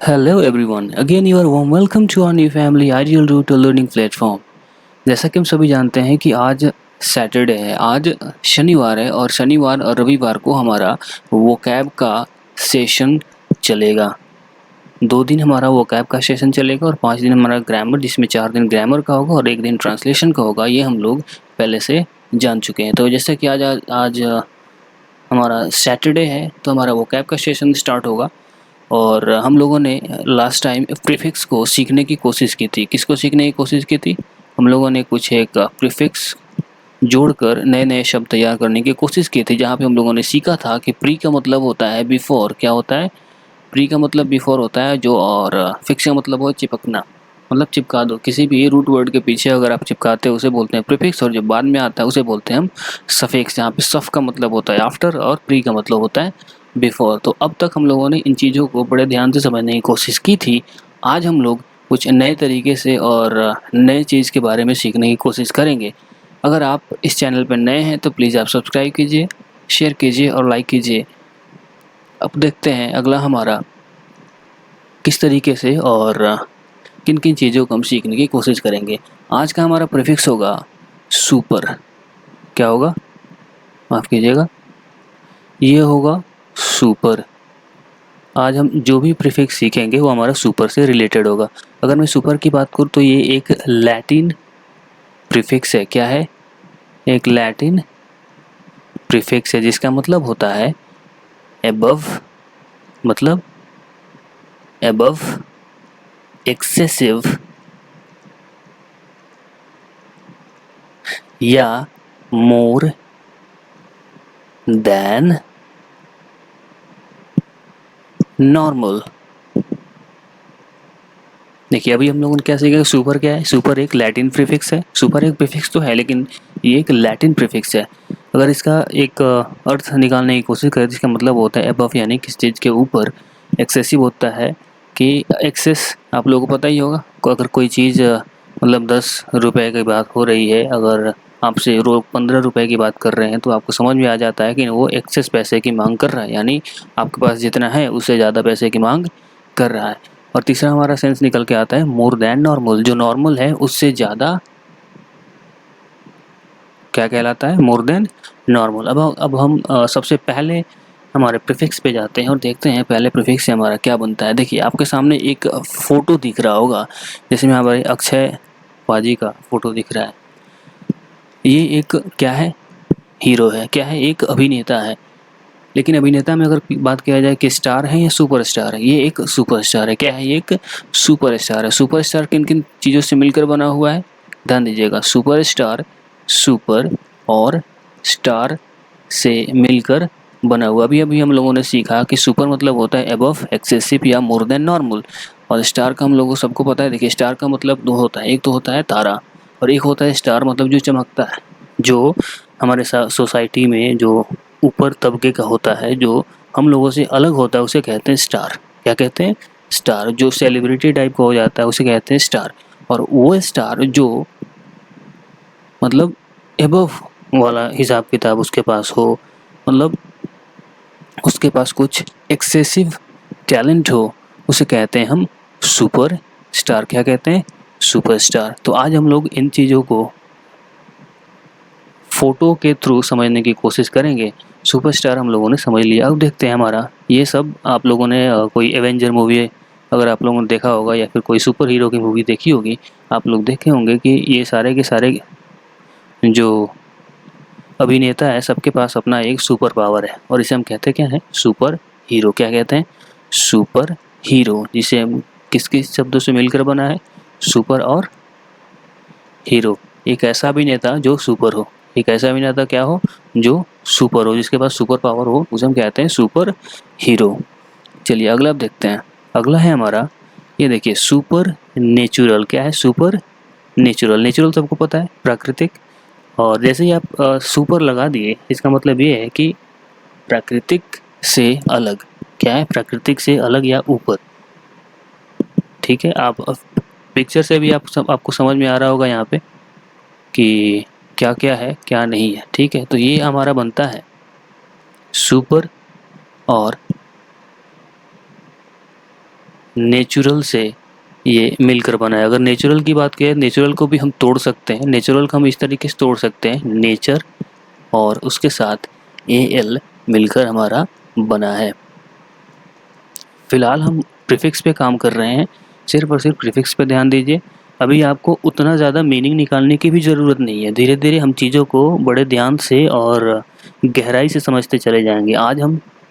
Hello everyone, again you are warm welcome to our new family Ideal Route to Learning platform। जैसा कि हम सभी जानते हैं कि आज सैटरडे है, आज शनिवार है और शनिवार और रविवार को हमारा वोकैब का सेशन चलेगा। 2 दिन हमारा वोकैब का सेशन चलेगा और 5 दिन हमारा ग्रामर, जिसमें 4 दिन ग्रामर का होगा और 1 दिन ट्रांसलेशन का होगा। ये हम लोग पहले से जान चुके हैं। तो जैसे कि आज हमारा सैटरडे है तो हमारा वोकैब का सेशन स्टार्ट होगा और हम लोगों ने लास्ट टाइम प्रीफिक्स को सीखने की कोशिश की थी। किसको सीखने की कोशिश की थी? हम लोगों ने कुछ एक प्रीफिक्स जोड़कर नए नए शब्द तैयार करने की कोशिश की थी, जहाँ पे हम लोगों ने सीखा था कि प्री का मतलब होता है बिफोर। क्या होता है? प्री का मतलब बिफोर होता है जो, और फिक्स का मतलब हो चिपकना, मतलब चिपका दो। किसी भी रूट वर्ड के पीछे अगर आप चिपकाते हो उसे बोलते हैं प्रीफिक्स, और जो बाद में आता है उसे बोलते हैं हम सफिक्स। यहाँ पे सफ का मतलब होता है आफ्टर और प्री का मतलब होता है बिफोर। तो अब तक हम लोगों ने इन चीज़ों को बड़े ध्यान से समझने की कोशिश की थी। आज हम लोग कुछ नए तरीके से और नए चीज़ के बारे में सीखने की कोशिश करेंगे। अगर आप इस चैनल पर नए हैं तो प्लीज़ आप सब्सक्राइब कीजिए, शेयर कीजिए और लाइक कीजिए। अब देखते हैं अगला हमारा किस तरीके से और किन किन चीज़ों को हम सीखने की कोशिश करेंगे। आज का हमारा प्रीफिक्स होगा सुपर। क्या होगा? माफ़ कीजिएगा, ये होगा सुपर। आज हम जो भी प्रीफिक्स सीखेंगे वो हमारा सुपर से रिलेटेड होगा। अगर मैं सुपर की बात करूँ तो ये एक लैटिन प्रीफिक्स है। क्या है? एक लैटिन प्रीफिक्स है जिसका मतलब होता है एबव, मतलब एबव, एक्सेसिव या मोर देन नॉर्मल। देखिए अभी हम लोगों ने क्या सीखा? सुपर क्या है? सुपर एक लैटिन प्रीफिक्स है। सुपर एक प्रीफिक्स तो है लेकिन ये एक लैटिन प्रीफिक्स है। अगर इसका एक अर्थ निकालने की कोशिश करें जिसका मतलब होता है अबव, यानी किस चीज़ के ऊपर। एक्सेसिव होता है कि एक्सेस, आप लोगों को पता ही होगा। अगर कोई चीज़ मतलब 10 रुपये की बात हो रही है, अगर आपसे रोज 15 रुपये की बात कर रहे हैं तो आपको समझ में आ जाता है कि वो एक्सेस पैसे की मांग कर रहा है, यानी आपके पास जितना है उससे ज़्यादा पैसे की मांग कर रहा है। और तीसरा हमारा सेंस निकल के आता है मोर देन नॉर्मल। जो नॉर्मल है उससे ज़्यादा क्या कहलाता है? More than normal. अब हम सबसे पहले हमारे प्रीफिक्स पे जाते हैं और देखते हैं पहले प्रीफिक्स से हमारा क्या बनता है। देखिए आपके सामने एक फ़ोटो दिख रहा होगा जिसमें हमारे अक्षय पाजी का फ़ोटो दिख रहा है। ये एक क्या है? हीरो है। क्या है? एक अभिनेता है। लेकिन अभिनेता में अगर बात किया जाए कि स्टार है या सुपरस्टार है, ये एक सुपरस्टार है। क्या है? ये एक सुपरस्टार है। सुपरस्टार किन किन चीज़ों से मिलकर बना हुआ है? ध्यान दीजिएगा, सुपरस्टार, सुपर और स्टार से मिलकर बना हुआ। अभी अभी हम लोगों ने सीखा कि सुपर मतलब होता है अबव, एक्सेसिव या मोर देन नॉर्मल, और स्टार का हम लोगों को सबको पता है। देखिए स्टार का मतलब दो होता है, एक तो होता है तारा और एक होता है स्टार, मतलब जो चमकता है, जो हमारे सोसाइटी में जो ऊपर तबके का होता है, जो हम लोगों से अलग होता है, उसे कहते हैं स्टार। क्या कहते हैं? स्टार। जो सेलिब्रिटी टाइप का हो जाता है उसे कहते हैं स्टार। और वो स्टार जो मतलब एबव वाला हिसाब किताब उसके पास हो, मतलब उसके पास कुछ एक्सेसिव टैलेंट हो, उसे कहते हैं हम सुपर स्टार। क्या कहते हैं? सुपरस्टार। तो आज हम लोग इन चीज़ों को फ़ोटो के थ्रू समझने की कोशिश करेंगे। सुपरस्टार हम लोगों ने समझ लिया। अब देखते हैं हमारा ये सब। आप लोगों ने कोई एवेंजर मूवी अगर आप लोगों ने देखा होगा या फिर कोई सुपर हीरो की मूवी देखी होगी, आप लोग देखे होंगे कि ये सारे के सारे जो अभिनेता है सबके पास अपना एक सुपर पावर है और इसे हम कहते हैं क्या है? Super hero. क्या कहते हैं? सुपर हीरो, जिसे हम किस किस शब्दों से मिलकर बना है? सुपर और हीरो। एक ऐसा अभिनेता जो सुपर हो, एक ऐसा अभिनेता क्या हो? जो सुपर हो, जिसके पास सुपर पावर हो, उसे हम कहते हैं सुपर हीरो। चलिए अगला अब देखते हैं। अगला है हमारा, ये देखिए सुपर नेचुरल। क्या है? Super natural. नेचुरल सबको पता है, प्राकृतिक। और जैसे ही आप सुपर लगा दिए, इसका मतलब ये है कि प्राकृतिक से अलग। क्या है? प्राकृतिक से अलग या ऊपर। ठीक है, आप पिक्चर से भी आपको समझ में आ रहा होगा यहाँ पे कि क्या क्या है क्या नहीं है। ठीक है, तो ये हमारा बनता है सुपर और नेचुरल से ये मिलकर बना है। अगर नेचुरल की बात करें, नेचुरल को भी हम तोड़ सकते हैं। नेचुरल को हम इस तरीके से तोड़ सकते हैं, नेचर और उसके साथ AL मिलकर हमारा बना है। फिलहाल हम प्रीफिक्स पे काम कर रहे हैं, सिर्फ और सिर्फ प्रीफिक्स पे ध्यान दीजिए। अभी आपको उतना ज़्यादा मीनिंग निकालने की भी ज़रूरत नहीं है। धीरे धीरे हम चीज़ों को बड़े ध्यान से और गहराई से समझते चले जाएंगे।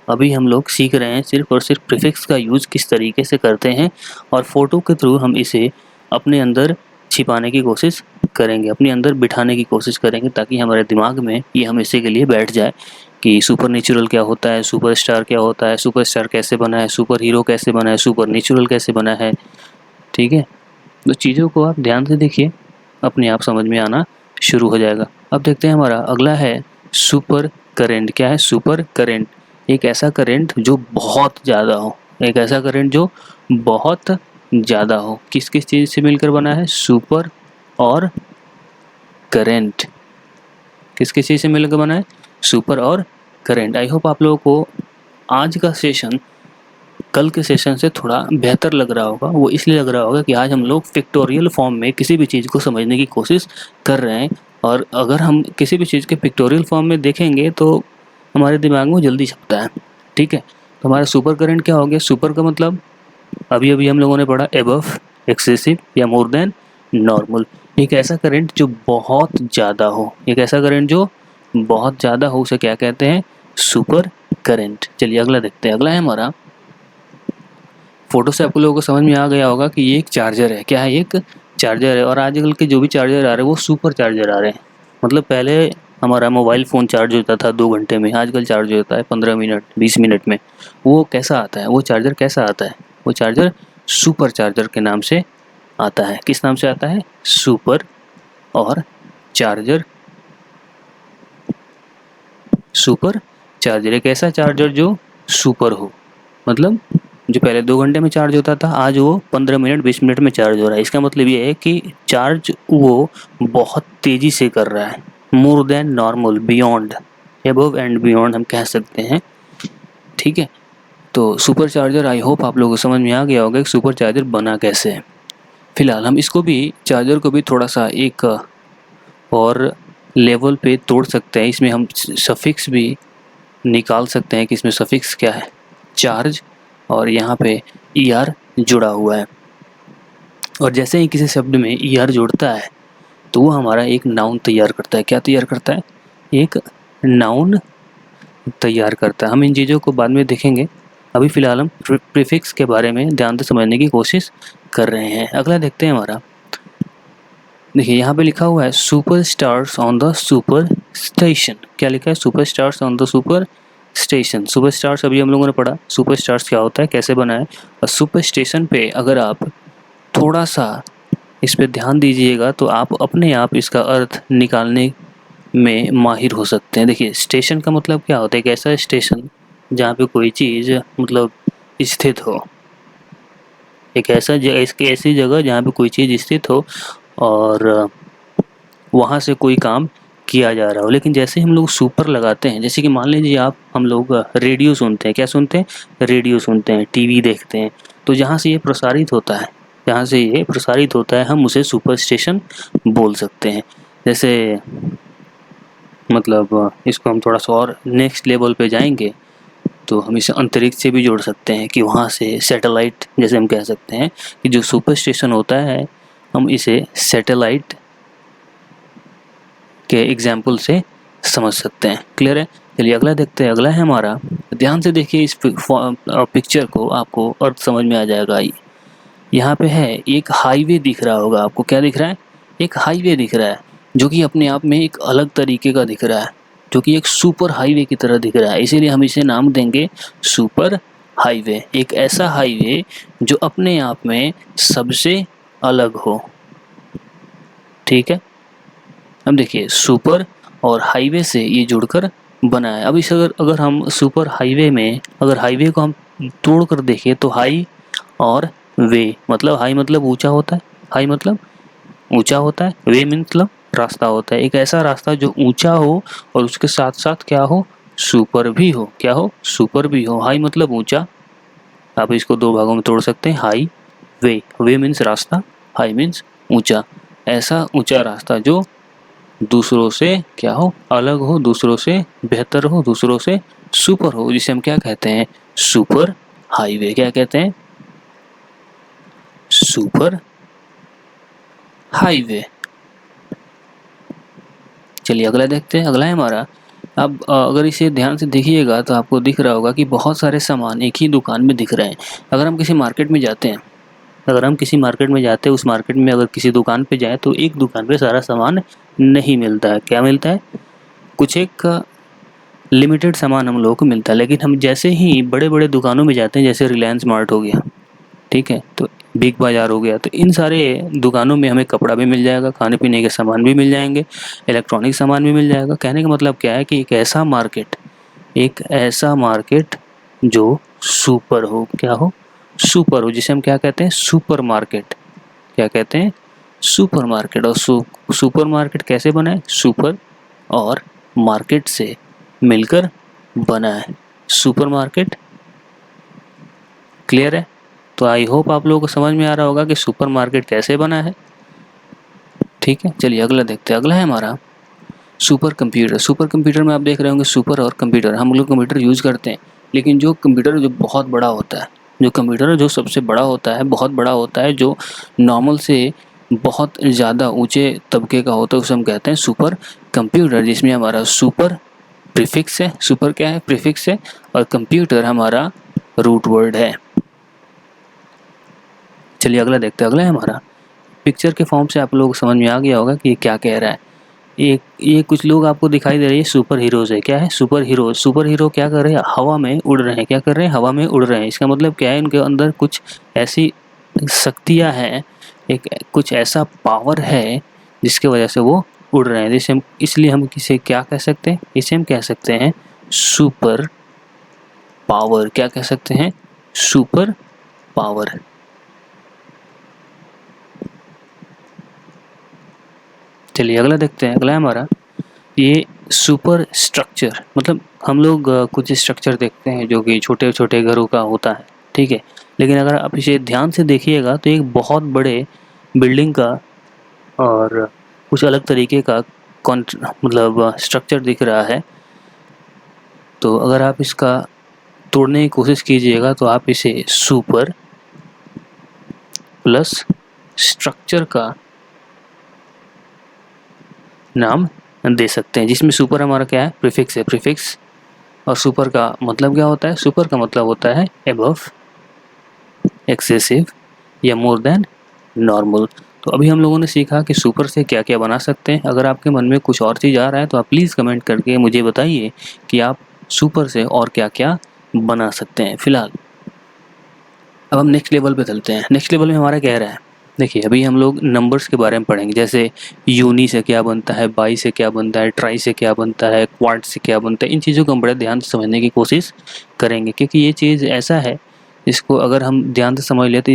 अभी हम लोग सीख रहे हैं सिर्फ और सिर्फ प्रीफिक्स का यूज़ किस तरीके से करते हैं, और फ़ोटो के थ्रू हम इसे अपने अंदर छिपाने की कोशिश करेंगे, अपने अंदर बिठाने की कोशिश करेंगे, ताकि हमारे दिमाग में ये हमेशा के लिए बैठ जाए कि सुपर नेचुरल क्या होता है, सुपरस्टार क्या होता है, सुपरस्टार कैसे बना है, सुपर हीरो कैसे बना है, सुपर नेचुरल कैसे बना है। ठीक है, तो चीज़ों को आप ध्यान से देखिए, अपने आप समझ में आना शुरू हो जाएगा। अब देखते हैं हमारा अगला है सुपर करेंट। क्या है सुपर करेंट? एक ऐसा करंट जो बहुत ज़्यादा हो, एक ऐसा करंट जो बहुत ज़्यादा हो। किस किस चीज़ से मिलकर बना है? सुपर और करंट। किस किस चीज़ से मिलकर बना है? सुपर और करंट। आई होप आप लोगों को आज का सेशन कल के सेशन से थोड़ा बेहतर लग रहा होगा। वो इसलिए लग रहा होगा कि आज हम लोग पिक्टोरियल फॉर्म में किसी भी चीज़ को समझने की कोशिश कर रहे हैं, और अगर हम किसी भी चीज़ के पिक्टोरियल फॉर्म में देखेंगे तो हमारे दिमाग में जल्दी छपता है। ठीक है, तो हमारा सुपर करंट क्या हो गया? सुपर का मतलब अभी अभी हम लोगों ने पढ़ा एबव, एक्सेसिव या मोर देन नॉर्मल। एक ऐसा करंट जो बहुत ज़्यादा हो, एक ऐसा करंट जो बहुत ज़्यादा हो, उसे क्या कहते हैं? Super current. चलिए अगला देखते हैं। अगला है हमारा, फोटो से आपको लोगों को समझ में आ गया होगा कि ये एक चार्जर है। क्या है? एक चार्जर है। और आजकल के जो भी चार्जर आ रहे हैं वो सुपर चार्जर आ रहे हैं। मतलब पहले हमारा मोबाइल फ़ोन चार्ज होता था 2 घंटे में, आजकल चार्ज होता है 15 मिनट 20 मिनट में। वो कैसा आता है? वो चार्जर कैसा आता है? वो चार्जर सुपर चार्जर के नाम से आता है। किस नाम से आता है? सुपर और चार्जर। सुपर चार्जर एक ऐसा चार्जर जो सुपर हो, मतलब जो पहले 2 घंटे में चार्ज होता था आज वो 15 मिनट 20 मिनट में चार्ज हो रहा है। इसका मतलब ये है कि चार्ज वो बहुत तेज़ी से कर रहा है, more than normal, beyond, above and beyond हम कह सकते हैं। ठीक है, तो सुपर चार्जर आई होप आप लोगों को समझ में आ गया होगा कि सुपर चार्जर बना कैसे है। फिलहाल हम इसको भी, चार्जर को भी थोड़ा सा एक और लेवल पे तोड़ सकते हैं। इसमें हम सफिक्स भी निकाल सकते हैं कि इसमें सफिक्स क्या है? चार्ज, और यहाँ पे ER जुड़ा हुआ है। और जैसे ही किसी शब्द में ER जुड़ता है तो वो हमारा एक नाउन तैयार करता है। क्या तैयार करता है? एक नाउन तैयार करता है। हम इन चीज़ों को बाद में देखेंगे, अभी फ़िलहाल हम प्रीफिक्स के बारे में ध्यान से समझने की कोशिश कर रहे हैं। अगला देखते हैं हमारा, देखिए यहाँ पे लिखा हुआ है super stars on the super station. क्या लिखा है? Super stars on the super station. Super stars अभी हम लोगों ने पढ़ा, सुपर स्टार्स क्या होता है, कैसे बना है। और सुपर स्टेशन पे अगर आप थोड़ा सा इस पे ध्यान दीजिएगा तो आप अपने आप इसका अर्थ निकालने में माहिर हो सकते हैं। देखिए स्टेशन का मतलब क्या होता है? एक ऐसा स्टेशन जहाँ पे कोई चीज़ मतलब स्थित हो, एक ऐसी जगह जहाँ पे कोई चीज़ स्थित हो और वहाँ से कोई काम किया जा रहा हो। लेकिन जैसे हम लोग सुपर लगाते हैं, जैसे कि मान लीजिए हम लोग रेडियो सुनते हैं। क्या सुनते हैं? रेडियो सुनते हैं, टीवी देखते हैं। तो जहाँ से ये प्रसारित होता है, जहाँ से ये प्रसारित होता है हम उसे सुपर स्टेशन बोल सकते हैं। जैसे मतलब इसको हम थोड़ा सा और नेक्स्ट लेवल पे जाएंगे तो हम इसे अंतरिक्ष से भी जोड़ सकते हैं कि वहाँ से सैटेलाइट, जैसे हम कह सकते हैं कि जो सुपर स्टेशन होता है हम इसे सैटेलाइट के एग्जाम्पल से समझ सकते हैं। क्लियर है? चलिए अगला देखते हैं। अगला है हमारा, ध्यान से देखिए इस पिक्चर को, आपको अर्थ समझ में आ जाएगा। यहाँ पे है एक हाईवे दिख रहा होगा आपको। क्या दिख रहा है? एक हाईवे दिख रहा है जो कि अपने आप में एक अलग तरीके का दिख रहा है, जो कि एक सुपर हाईवे की तरह दिख रहा है। इसीलिए हम इसे नाम देंगे सुपर हाईवे। एक ऐसा हाईवे जो अपने आप में सबसे अलग हो। ठीक है, अब देखिए सुपर और हाईवे से ये जुड़कर बना है। अब इस अगर हम सुपर हाईवे में, अगर हाईवे को हम तोड़ कर देखें तो हाई और वे, मतलब हाई मतलब ऊंचा होता है, हाई मतलब ऊंचा होता है, वे मतलब रास्ता होता है। एक ऐसा रास्ता जो ऊंचा हो और उसके साथ साथ क्या हो? सुपर भी हो। क्या हो? सुपर भी हो। हाई मतलब ऊंचा, आप इसको दो भागों में तोड़ सकते हैं। हाई वे मीन्स रास्ता, हाई मीन्स ऊंचा। ऐसा ऊंचा रास्ता जो दूसरों से क्या हो, अलग हो, दूसरों से बेहतर हो, दूसरों से सुपर हो, जिसे हम क्या कहते हैं, सुपर हाईवे। क्या कहते हैं, सुपर हाईवे। चलिए अगला देखते हैं। अगला है हमारा, अब अगर इसे ध्यान से देखिएगा तो आपको दिख रहा होगा कि बहुत सारे सामान एक ही दुकान में दिख रहे हैं। अगर हम किसी मार्केट में जाते हैं, उस मार्केट में अगर किसी दुकान पे जाएं तो एक दुकान पे सारा सामान नहीं मिलता है। क्या मिलता है, कुछ एक लिमिटेड सामान हम लोगों को मिलता है। लेकिन हम जैसे ही बड़े बड़े दुकानों में जाते हैं, जैसे रिलायंस मार्ट हो गया, ठीक है, तो बिग बाजार हो गया, तो इन सारे दुकानों में हमें कपड़ा भी मिल जाएगा, खाने पीने के सामान भी मिल जाएंगे, इलेक्ट्रॉनिक सामान भी मिल जाएगा। कहने का मतलब क्या है कि एक ऐसा मार्केट जो सुपर हो, क्या हो, सुपर हो, जिसे हम क्या कहते हैं, सुपर मार्केट। क्या कहते हैं, सुपर मार्केट। और सुपर मार्केट कैसे बना है, सुपर और मार्केट से मिलकर बना है सुपर मार्केट। क्लियर है, तो आई होप आप लोगों को समझ में आ रहा होगा कि सुपर मार्केट कैसे बना है। ठीक है, चलिए अगला देखते हैं। अगला है हमारा सुपर कंप्यूटर। सुपर कंप्यूटर में आप देख रहे होंगे सुपर और कंप्यूटर, हम लोग कंप्यूटर यूज़ करते हैं, लेकिन जो कंप्यूटर जो बहुत बड़ा होता है, जो कंप्यूटर जो सबसे बड़ा होता है, बहुत बड़ा होता है, जो नॉर्मल से बहुत ज़्यादा ऊंचे तबके का होता है, उसे हम कहते हैं सुपर कंप्यूटर, जिसमें हमारा सुपर प्रीफिक्स है। सुपर क्या है, प्रीफिक्स है, और कंप्यूटर हमारा रूट वर्ड है। चलिए अगला देखते हैं। अगला है हमारा, पिक्चर के फॉर्म से आप लोग समझ में आ गया होगा कि ये क्या कह रहा है। ये कुछ लोग आपको दिखाई दे रही है, सुपर हीरोज़ है। क्या है, सुपर हीरो। सुपर हीरो क्या कर रहे हैं, हवा में उड़ रहे हैं। क्या कर रहे हैं, हवा में उड़ रहे हैं। इसका मतलब क्या है, उनके अंदर कुछ ऐसी शक्तियाँ हैं, एक कुछ ऐसा पावर है जिसकी वजह से वो उड़ रहे हैं। जिसे हम, इसलिए हम किसे क्या कह सकते हैं, इसे हम कह सकते हैं सुपर पावर। क्या कह सकते हैं, सुपर पावर। चलिए अगला देखते हैं। अगला है हमारा, ये सुपर स्ट्रक्चर। मतलब हम लोग कुछ स्ट्रक्चर देखते हैं जो कि छोटे छोटे घरों का होता है, ठीक है, लेकिन अगर आप इसे ध्यान से देखिएगा तो एक बहुत बड़े बिल्डिंग का और कुछ अलग तरीके का मतलब स्ट्रक्चर दिख रहा है। तो अगर आप इसका तोड़ने की कोशिश कीजिएगा तो आप इसे सुपर प्लस स्ट्रक्चर का नाम दे सकते हैं, जिसमें सुपर हमारा क्या है, प्रीफिक्स है, प्रीफिक्स। और सुपर का मतलब क्या होता है, सुपर का मतलब होता है एबव, एक्सेसिव या मोर देन नॉर्मल। तो अभी हम लोगों ने सीखा कि सुपर से क्या क्या बना सकते हैं। अगर आपके मन में कुछ और चीज़ आ रहा है तो आप प्लीज़ कमेंट करके मुझे बताइए कि आप सुपर से और क्या क्या बना सकते हैं। फिलहाल अब हम नेक्स्ट लेवल पे चलते हैं। नेक्स्ट लेवल में हमारा क्या रहा है, देखिए अभी हम लोग नंबर्स के बारे में पढ़ेंगे, जैसे यूनी से क्या बनता है, बाई से क्या बनता है, ट्राई से क्या बनता है, क्वाड से क्या बनता है। इन चीज़ों को हम बड़े ध्यान से समझने की कोशिश करेंगे, क्योंकि ये चीज़ ऐसा है, इसको अगर हम ध्यान से समझ लें तो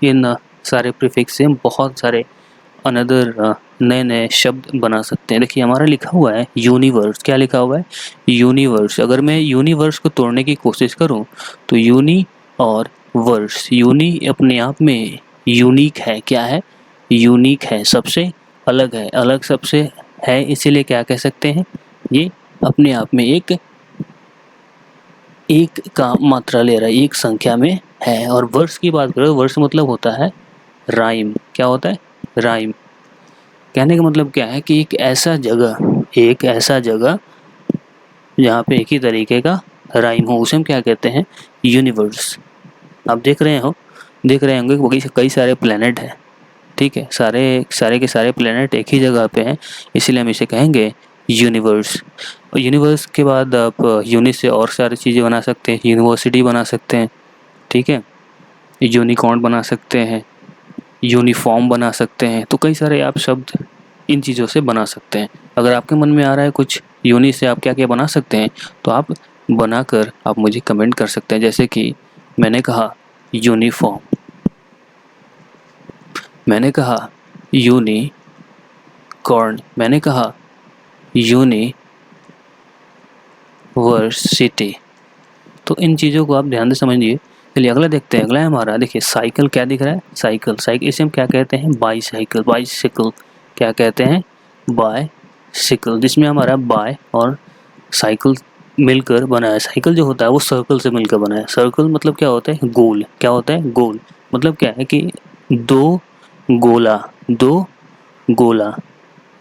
इन सारे प्रीफिक्स से हम बहुत सारे अनदर नए नए शब्द बना सकते हैं। देखिए हमारा लिखा हुआ है यूनिवर्स। क्या लिखा हुआ है, यूनिवर्स। अगर मैं यूनिवर्स को तोड़ने की कोशिश करूं तो यूनी और वर्स, यूनी अपने आप में यूनिक है। क्या है, यूनिक है, सबसे अलग है, अलग सबसे है, इसीलिए क्या कह सकते हैं, ये अपने आप में एक का मात्रा ले रहा है, एक संख्या में है। और वर्स की बात करो, वर्स मतलब होता है राइम। क्या होता है, राइम। कहने का मतलब क्या है कि एक ऐसा जगह जहाँ पे एक ही तरीके का राइम हो, उसे हम क्या कहते हैं, यूनिवर्स। आप देख रहे होंगे कि कई सारे प्लेनेट हैं, ठीक है, सारे के सारे प्लेनेट एक ही जगह पे हैं, इसीलिए हम इसे कहेंगे यूनिवर्स। और यूनिवर्स के बाद आप यूनि से और सारी चीज़ें बना सकते हैं, यूनिवर्सिटी बना सकते हैं, ठीक है, यूनिकॉर्न बना सकते हैं, यूनिफॉर्म बना सकते हैं। तो कई सारे आप शब्द इन चीज़ों से बना सकते हैं। अगर आपके मन में आ रहा है कुछ यूनि से आप क्या क्या बना सकते हैं, तो आप बनाकर आप मुझे कमेंट कर सकते हैं। जैसे कि मैंने कहा यूनिफॉर्म, मैंने कहा यूनिकॉर्न, मैंने कहा यूनिवर्सिटी। तो इन चीज़ों को आप ध्यान से समझिए चलिए अगला देखते हैं। अगला है हमारा, देखिए साइकिल क्या दिख रहा है, साइकिल। साइकिल इसे हम क्या कहते हैं, बाईसाइकिल। बाईसाइकिल क्या कहते हैं, बाईसाइकिल, जिसमें हमारा बाय और साइकिल मिलकर बना है। साइकिल जो होता है वो सर्कल से मिलकर बना है। सर्कल मतलब क्या होता है, गोल। क्या होता है, गोल। मतलब क्या है कि दो दो गोला,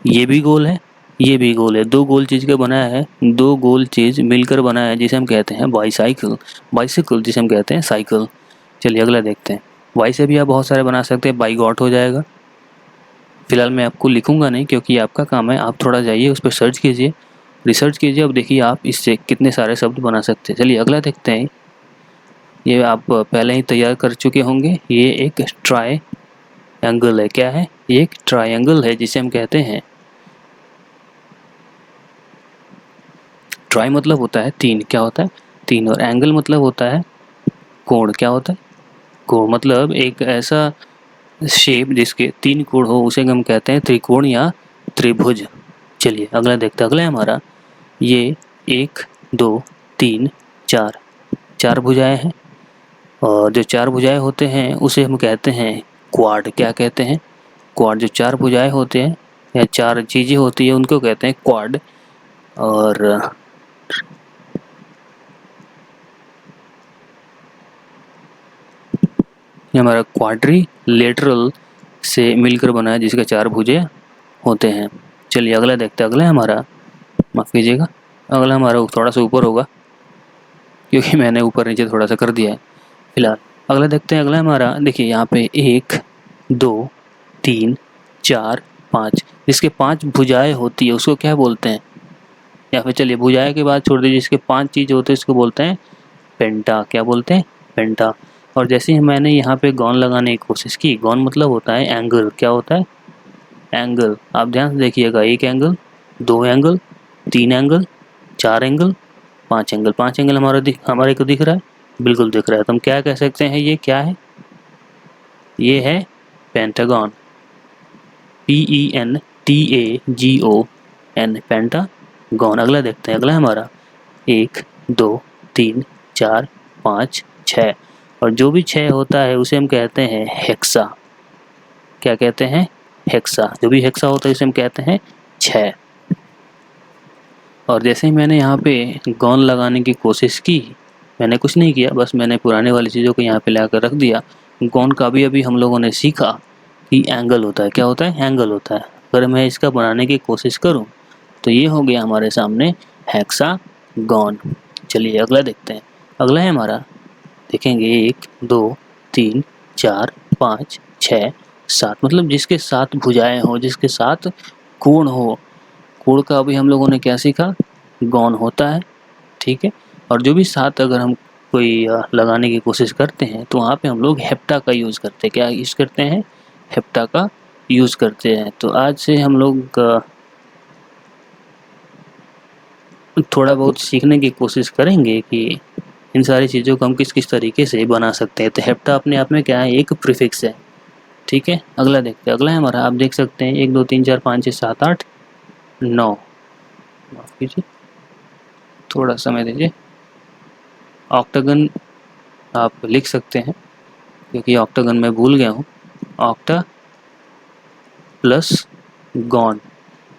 ये भी गोल है, ये भी गोल है, दो गोल चीज़ का बनाया है, दो गोल चीज़ मिलकर बनाया है, जिसे हम कहते हैं बाईसाइकिल। बाइसिकल जिसे हम कहते हैं साइकिल। चलिए अगला देखते हैं। बाई से भी आप बहुत सारे बना सकते हैं, बाई गॉट हो जाएगा। फिलहाल मैं आपको लिखूंगा नहीं क्योंकि आपका काम है, आप थोड़ा जाइए उस पर सर्च कीजिए, रिसर्च कीजिए, अब देखिए आप इससे कितने सारे शब्द बना सकते हैं। चलिए अगला देखते हैं। ये आप पहले ही तैयार कर चुके होंगे, ये एक ट्राई एंगल है। क्या है, ये एक ट्रायंगल है जिसे हम कहते हैं, ट्राई मतलब होता है तीन। क्या होता है, तीन। और एंगल मतलब होता है कोण। क्या होता है, कोण। मतलब एक ऐसा शेप जिसके तीन कोण हो उसे हम कहते हैं त्रिकोण या त्रिभुज। चलिए अगला देखते हैं। अगला है हमारा, ये एक दो तीन चार, चार भुजाएं हैं, और जो चार भुजाएं होते हैं उसे हम कहते हैं क्वाड। क्या कहते हैं, क्वाड। जो चार भुजाएं होते हैं या चार चीज़ें होती है उनको कहते हैं क्वाड। और ये हमारा क्वाड्रिलेटरल से मिलकर बना है जिसके चार भुजे होते हैं। चलिए अगला देखते हैं। अगला है हमारा, माफ़ कीजिएगा, अगला हमारा थोड़ा सा ऊपर होगा क्योंकि मैंने ऊपर नीचे थोड़ा सा कर दिया है। फिलहाल अगला देखते हैं। अगला हमारा, देखिए यहाँ पे एक दो तीन चार पाँच, जिसके पांच भुजाएं होती है उसको क्या बोलते हैं, या फिर चलिए भुजाएं के बाद छोड़ दीजिए, जिसके पांच चीज़ होते हैं उसको बोलते हैं पेंटा। क्या बोलते हैं, पेंटा। और जैसे ही मैंने यहाँ पे गॉन लगाने की कोशिश की, गॉन मतलब होता है एंगल। क्या होता है, एंगल। आप ध्यान से देखिएगा, एक एंगल, दो एंगल, तीन एंगल, चार एंगल, पांच एंगल। पांच एंगल हमारे को दिख रहा है, बिल्कुल दिख रहा है। तो हम क्या कह सकते हैं, ये क्या है, ये है पेंटागन। PENTAGON, pentagon. अगला देखते हैं। अगला हमारा एक दो तीन चार पाँच छः, और जो भी छः होता है उसे हम कहते हैं हेक्सा। क्या कहते हैं, हेक्सा। जो भी हेक्सा होता है उसे हम कहते हैं छः। और जैसे ही मैंने यहाँ पे गॉन लगाने की कोशिश की, मैंने कुछ नहीं किया, बस मैंने पुराने वाली चीज़ों को यहाँ पे लाकर रख दिया। गॉन का भी अभी हम लोगों ने सीखा कि एंगल होता है। क्या होता है, एंगल होता है। अगर मैं इसका बनाने की कोशिश करूँ तो ये हो गया हमारे सामने हेक्सागॉन। चलिए अगला देखते हैं। अगला है हमारा, देखेंगे एक दो तीन चार पाँच छः सात, मतलब जिसके सात भुजाएं हो, जिसके सात कोण हो। कोण का अभी हम लोगों ने क्या सीखा, गौन होता है, ठीक है। और जो भी सात अगर हम कोई लगाने की कोशिश करते हैं तो वहाँ पे हम लोग हेप्टा का यूज़ करते हैं। क्या यूज़ करते हैं, हेप्टा का यूज़ करते हैं। तो आज से हम लोग थोड़ा बहुत सीखने की कोशिश करेंगे कि इन सारी चीज़ों को हम किस किस तरीके से बना सकते हैं। तो हेप्टा अपने आप में क्या है, एक प्रीफिक्स है, ठीक है। अगला देखते हैं। अगला है हमारा, आप देख सकते हैं एक दो तीन चार पाँच छः सात आठ नौ, माफ़ कीजिए थोड़ा समय दीजिए। ऑक्टागन आप लिख सकते हैं क्योंकि ऑक्टागन मैं भूल गया हूँ। Octa plus gone.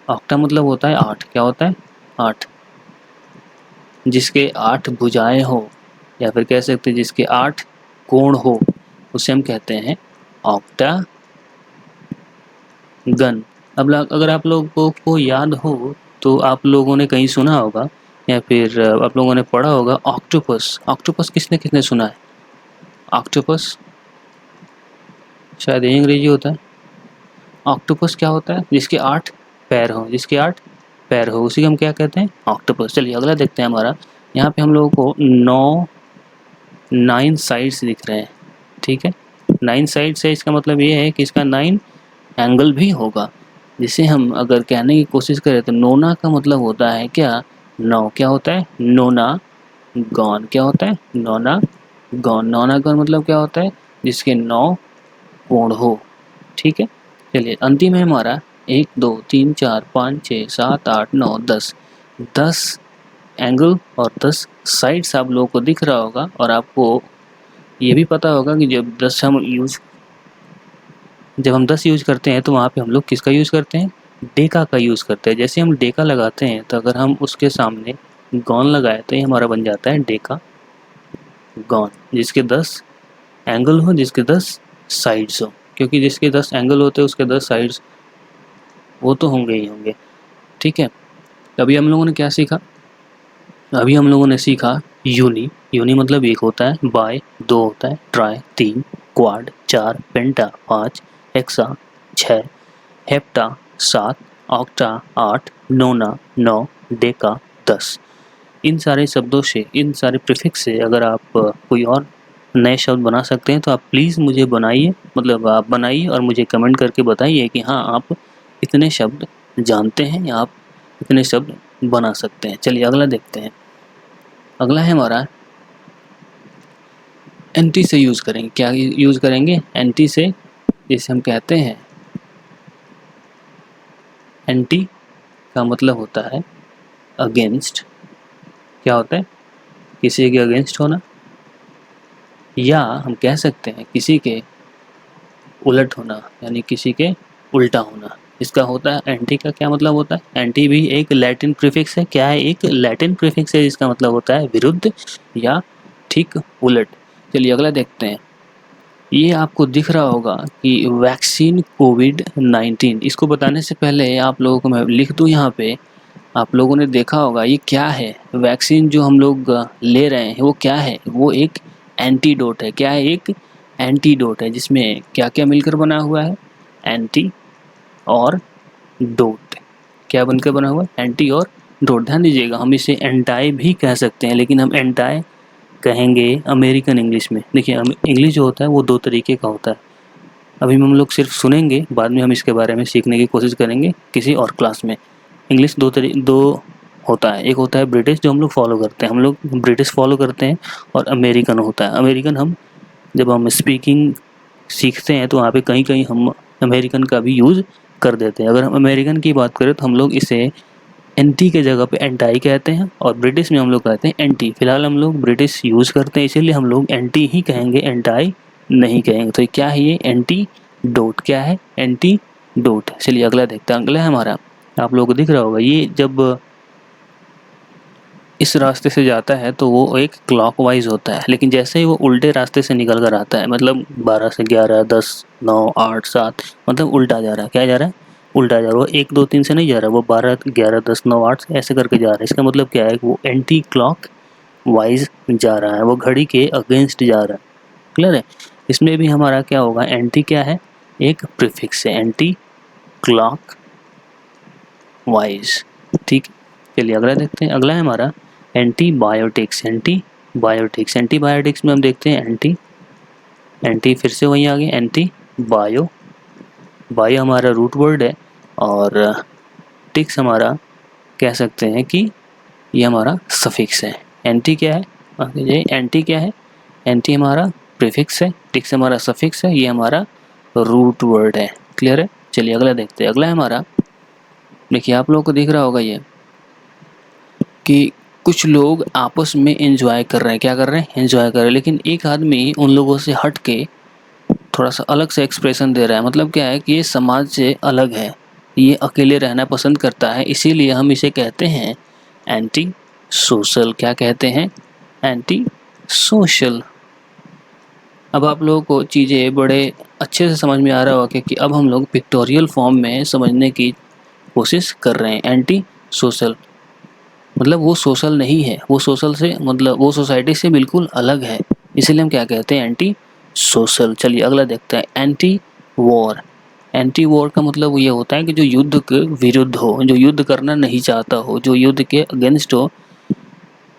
ऑक्टा मतलब होता है आठ। क्या होता है, आठ। जिसके आठ भुजाएं हो, या फिर कह सकते हैं जिसके आठ कोण हो, उसे हम कहते हैं ऑक्टागन। अब अगर आप लोगों को याद हो तो आप लोगों ने कहीं सुना होगा या फिर आप लोगों ने पढ़ा होगा ऑक्टोपस। ऑक्टोपस किसने किसने सुना है, ऑक्टोपस शायद ये अंग्रेजी होता है। ऑक्टोपस क्या होता है, जिसके आठ पैर हो, जिसके आठ पैर हो उसी को हम क्या कहते हैं, ऑक्टोपस। चलिए अगला देखते हैं हमारा। यहाँ पे हम लोगों को 9 साइड्स दिख रहे हैं, ठीक है। 9 साइड्स है, इसका मतलब ये है कि इसका 9 एंगल भी होगा। जिसे हम अगर कहने की कोशिश करें तो नोना का मतलब होता है क्या, 9। क्या होता है, नोना गॉन। क्या होता है, नोना गॉन। नोना गॉन मतलब क्या होता है, जिसके 9 कोण हो, ठीक है। चलिए अंतिम है हमारा 1 2 3 4 5 6 7 8 9 10। 10 एंगल और 10 साइड्स आप लोगों को दिख रहा होगा, और आपको ये भी पता होगा कि जब हम 10 यूज़ करते हैं तो वहाँ पे हम लोग किसका यूज़ करते हैं, डेका का यूज़ करते हैं। जैसे हम डेका लगाते हैं तो अगर हम उसके सामने गॉन लगाए तो ये हमारा बन जाता है डेका गॉन, जिसके 10 एंगल हो, जिसके 10 साइड्स हो, क्योंकि जिसके 10 एंगल होते हैं उसके 10 साइड्स वो तो होंगे ही होंगे। ठीक है, अभी हम लोगों ने क्या सीखा, अभी हम लोगों ने सीखा यूनी। यूनी मतलब एक होता है, बाय दो होता है, ट्राई तीन, क्वाड चार, पेंटा पाँच, हेक्सा छः, हेप्टा सात, ऑक्टा आठ, नोना नौ, डेका 10। इन सारे शब्दों से, इन सारे प्रीफिक्स से अगर आप कोई और नए शब्द बना सकते हैं तो आप प्लीज़ मुझे बनाइए, मतलब आप बनाइए और मुझे कमेंट करके बताइए कि हाँ आप इतने शब्द जानते हैं या आप इतने शब्द बना सकते हैं। चलिए अगला देखते हैं। अगला है हमारा एंटी से यूज़ करेंगे। क्या यूज़ करेंगे, एंटी से, जैसे हम कहते हैं एंटी का मतलब होता है अगेंस्ट। क्या होता है, किसी के अगेंस्ट होना, या हम कह सकते हैं किसी के उलट होना, यानी किसी के उल्टा होना। इसका होता है एंटी का क्या मतलब होता है, एंटी भी एक लैटिन प्रीफिक्स है। क्या है, एक लैटिन प्रीफिक्स है जिसका मतलब होता है विरुद्ध या ठीक उलट। चलिए अगला देखते हैं। ये आपको दिख रहा होगा कि वैक्सीन कोविड-19, इसको बताने से पहले आप लोगों को मैं लिख दूँ यहाँ पे, आप लोगों ने देखा होगा ये क्या है, वैक्सीन जो हम लोग ले रहे हैं वो क्या है, वो एक एंटीडोट है। क्या है, एक एंटीडोट है, जिसमें क्या क्या मिलकर बना हुआ है, एंटी और डोट। क्या बनकर बना हुआ है, एंटी और डोट। ध्यान दीजिएगा, हम इसे एंटाई भी कह सकते हैं, लेकिन हम एंटाई कहेंगे अमेरिकन इंग्लिश में। देखिए इंग्लिश जो होता है वो दो तरीके का होता है, अभी हम लोग सिर्फ सुनेंगे, बाद में हम इसके बारे में सीखने की कोशिश करेंगे किसी और क्लास में। इंग्लिश दो होता है, एक होता है ब्रिटिश जो हम लोग फॉलो करते हैं, हम लोग ब्रिटिश फॉलो करते हैं, और अमेरिकन होता है। अमेरिकन हम जब हम स्पीकिंग सीखते हैं तो वहाँ पे कहीं कहीं हम अमेरिकन का भी यूज़ कर देते हैं। अगर हम अमेरिकन की बात करें तो हम लोग इसे एंटी के जगह पे एंटाई कहते हैं, और ब्रिटिश में हम लोग कहते हैं एंटी। फिलहाल हम लोग ब्रिटिश यूज़ करते हैं, इसीलिए हम लोग एंटी ही कहेंगे, एंटाई नहीं कहेंगे। तो क्या है ये, एंटी डोट। क्या है, एंटी डोट। चलिए अगला देखते हैं। अगला है हमारा, आप लोगों को दिख रहा होगा, ये जब इस रास्ते से जाता है तो वो एक क्लॉकवाइज होता है, लेकिन जैसे ही वो उल्टे रास्ते से निकल कर आता है, मतलब 12 से 11, 10, 9, 8, 7, मतलब उल्टा जा रहा है। क्या जा रहा है, उल्टा जा रहा है। वो 1, 2, 3 से नहीं जा रहा है, वो 12, 11, 10, 9, 8 ऐसे करके जा रहा है। इसका मतलब क्या है, वो एंटी क्लॉक वाइज जा रहा है, वो घड़ी के अगेंस्ट जा रहा है। क्लियर है, इसमें भी हमारा क्या होगा, एंटी क्या है, एक प्रीफिक्स है, एंटी क्लॉक वाइज। ठीक, चलिए अगला देखते हैं। अगला है हमारा एंटीबायोटिक्स। एंटीबायोटिक्स, एंटीबायोटिक्स में हम देखते हैं एंटी, एंटी फिर से वहीं आ गए, एंटी बायो, बायो हमारा रूट वर्ड है, और टिक्स हमारा कह सकते हैं कि ये हमारा सफिक्स है। एंटी क्या है, ये एंटी क्या है, एंटी हमारा प्रीफिक्स है, टिक्स हमारा सफिक्स है, ये हमारा रूट वर्ड है। क्लियर है, चलिए अगला देखते हैं। अगला है हमारा, देखिए आप लोगों को दिख रहा होगा ये कि कुछ लोग आपस में एंजॉय कर रहे हैं। क्या कर रहे हैं, एंजॉय कर रहे हैं, लेकिन एक आदमी उन लोगों से हट के थोड़ा सा अलग से एक्सप्रेशन दे रहा है। मतलब क्या है कि ये समाज से अलग है, ये अकेले रहना पसंद करता है, इसीलिए हम इसे कहते हैं एंटी सोशल। क्या कहते हैं, एंटी सोशल। अब आप लोगों को चीज़ें बड़े अच्छे से समझ में आ रहा होगा, क्योंकि अब हम लोग पिक्टोरियल फॉर्म में समझने की कोशिश कर रहे हैं। एंटी सोशल मतलब वो सोशल नहीं है, वो सोशल से मतलब वो सोसाइटी से बिल्कुल अलग है, इसीलिए हम क्या कहते हैं, एंटी सोशल। चलिए अगला देखते हैं, एंटी वॉर। एंटी वॉर का मतलब ये होता है कि जो युद्ध के विरुद्ध हो, जो युद्ध करना नहीं चाहता हो, जो युद्ध के अगेंस्ट हो,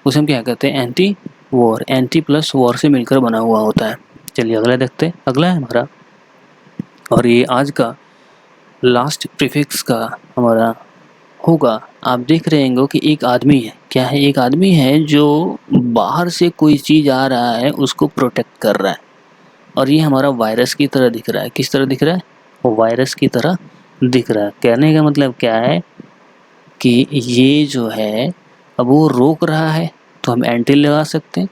उसे हम क्या कहते हैं, anti war. Anti plus war से मिलकर बना हुआ होता है। चलिए अगला देखते हैं। अगला है हमारा, और ये आज का लास्ट प्रीफिक्स का हमारा होगा। आप देख रहे होंगे कि एक आदमी है। क्या है, एक आदमी है जो बाहर से कोई चीज़ आ रहा है उसको प्रोटेक्ट कर रहा है, और ये हमारा वायरस की तरह दिख रहा है। किस तरह दिख रहा है, वो वायरस की तरह दिख रहा है। कहने का मतलब क्या है कि ये जो है अब वो रोक रहा है, तो हम एंटी लगा सकते हैं,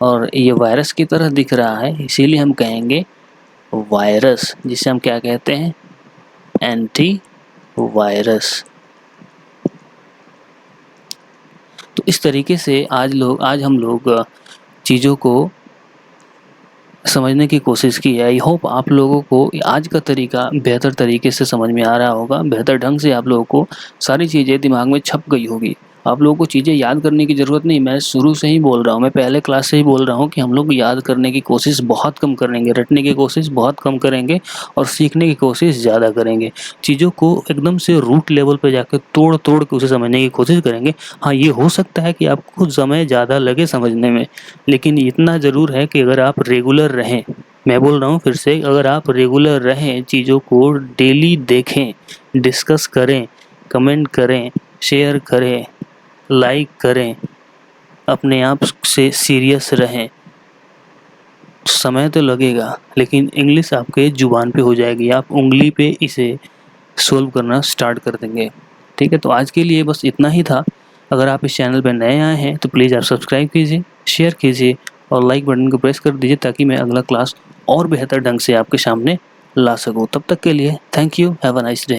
और ये वायरस की तरह दिख रहा है, इसीलिए हम कहेंगे वायरस, जिसे हम क्या कहते हैं, एंटी वायरस। तो इस तरीके से आज हम लोग चीज़ों को समझने की कोशिश की है। आई होप आप लोगों को आज का तरीका बेहतर तरीके से समझ में आ रहा होगा, बेहतर ढंग से आप लोगों को सारी चीज़ें दिमाग में छप गई होगी। आप लोगों को चीज़ें याद करने की ज़रूरत नहीं, मैं शुरू से ही बोल रहा हूँ, मैं पहले क्लास से ही बोल रहा हूँ कि हम लोग याद करने की कोशिश बहुत कम करेंगे, रटने की कोशिश बहुत कम करेंगे और सीखने की कोशिश ज़्यादा करेंगे। चीज़ों को एकदम से रूट लेवल पे जाके तोड़-तोड़ के उसे समझने की कोशिश करेंगे। हाँ, ये हो सकता है कि आपको समय ज़्यादा लगे समझने में, लेकिन इतना ज़रूर है कि अगर आप रेगुलर रहें, मैं बोल रहा हूँ फिर से, अगर आप रेगुलर रहें, चीज़ों को डेली देखें, डिस्कस करें, कमेंट करें, शेयर करें, लाइक करें, अपने आप से सीरियस रहें, समय तो लगेगा लेकिन इंग्लिश आपके ज़ुबान पे हो जाएगी, आप उँगली पे इसे सॉल्व करना स्टार्ट कर देंगे। ठीक है, तो आज के लिए बस इतना ही था। अगर आप इस चैनल पे नए आए हैं तो प्लीज़ आप सब्सक्राइब कीजिए, शेयर कीजिए और लाइक बटन को प्रेस कर दीजिए ताकि मैं अगला क्लास और बेहतर ढंग से आपके सामने ला सकूँ। तब तक के लिए thank you, have a nice day.